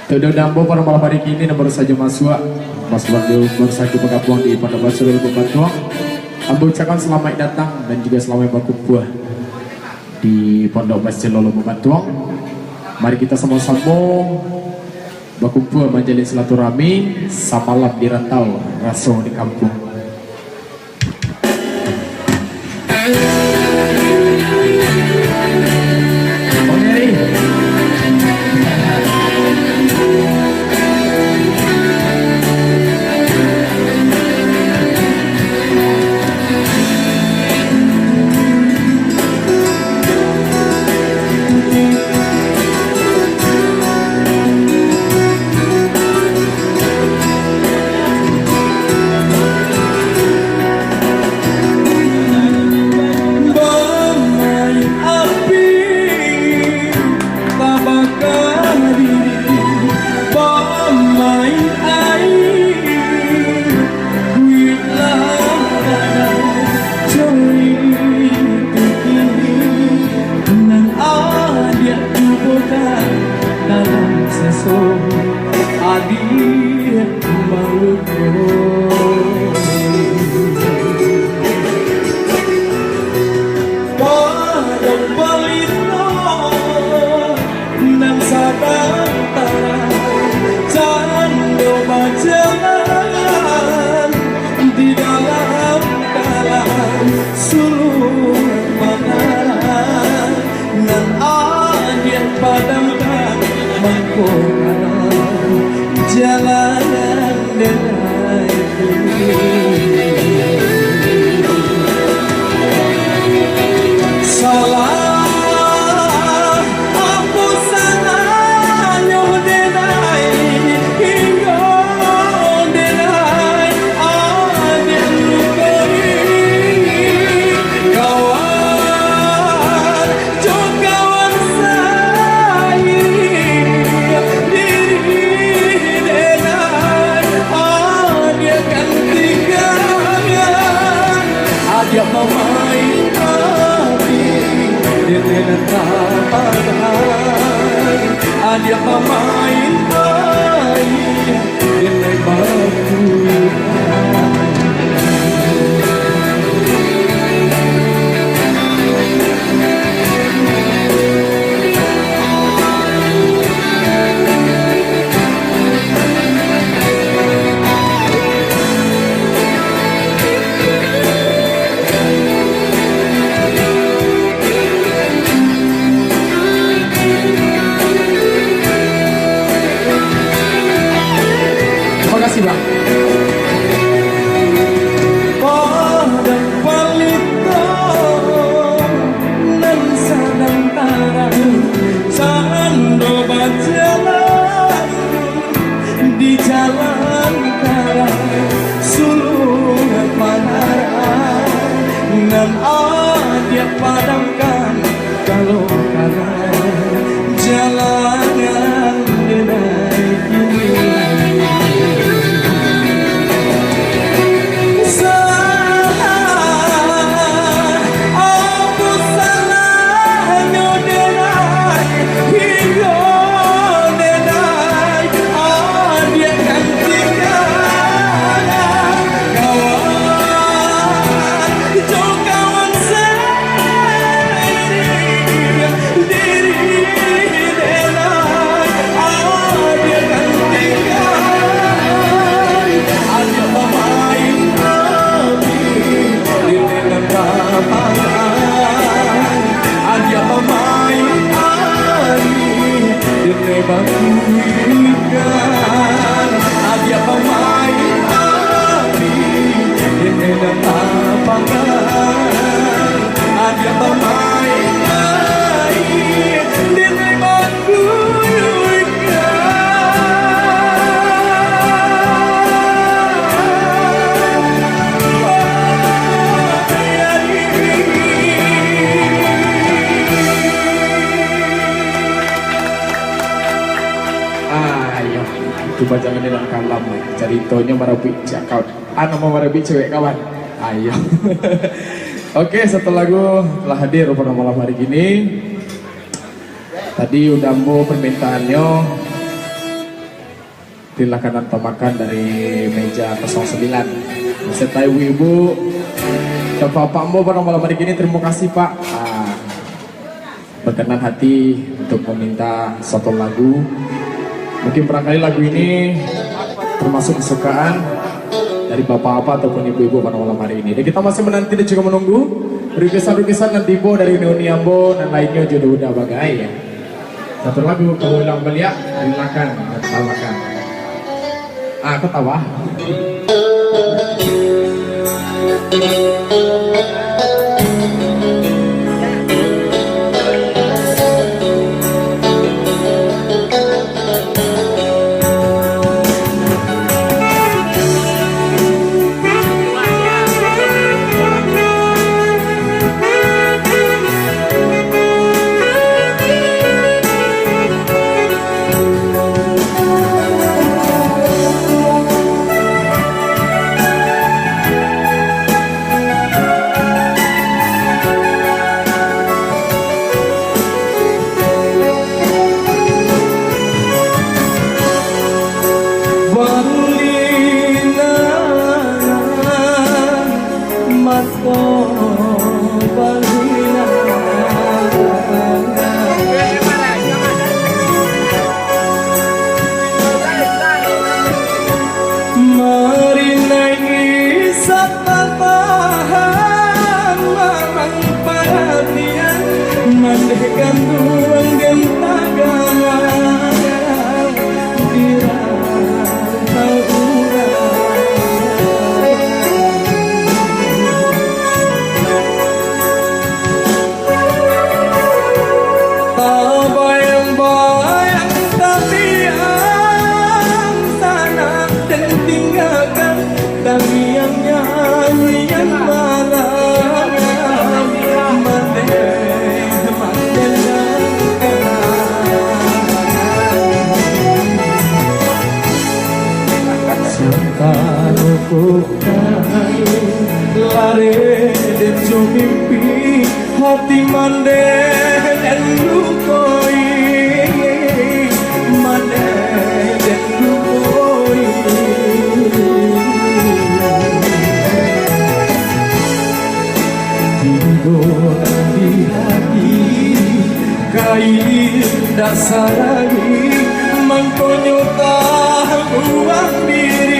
Tuduh dambo pada malam hari ini nomor saja Maswa bersatu pengapuan di Pondok Basurul Bupatuang. Ambo ucapkan selamat datang dan juga selamat berkumpul di Pondok Masjid Lolo Bupatuang. Mari kita sama-sama berkumpul menjalin silaturahmi samalam di rantau raso di kampung. Coba jangan dalam kalam ceritanya marabi cakal mau marabi cewek kawan ayo Oke, satu lagu telah hadir pada malam hari ini. Tadi udah mau permintaannya silakan makan dari meja 09. Beserta ibu-ibu dan bapak-mu pada malam hari ini, terima kasih Pak. Berkenan hati untuk meminta satu lagu. Mungkin barangkali lagu ini termasuk kesukaan dari bapak-bapak ataupun ibu-ibu pada malam hari ini. Dan kita masih menanti dan juga menunggu lukisan-lukisan dan tibo dari Noni Ambo dan lainnya juga udah bagai ya. Satu lagu kamu ulang beliak, silakan dan salahkan. Aku tawa. Lari dan mimpi hati mandek dan lukoi mandek dan lukoi tidur di hati kain dasar lagi mengkonyota uang diri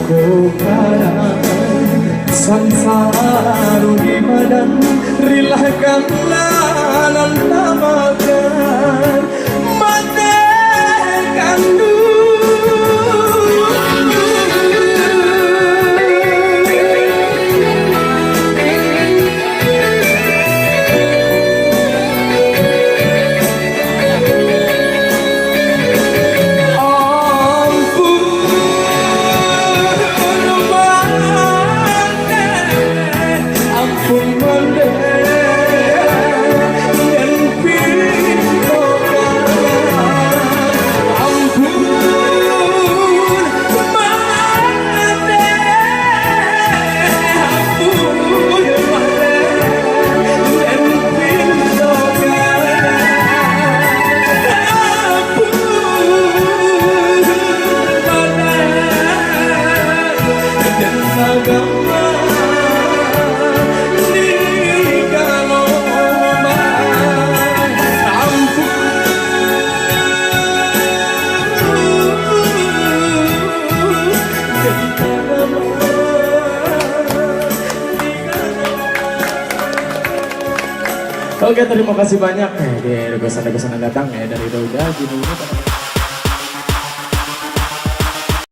kokaran Sansaru di badan Rilahkanlah nan tamakan Matikan Oke, terima kasih banyak. Di requestan yang datang ya dari Dauda gini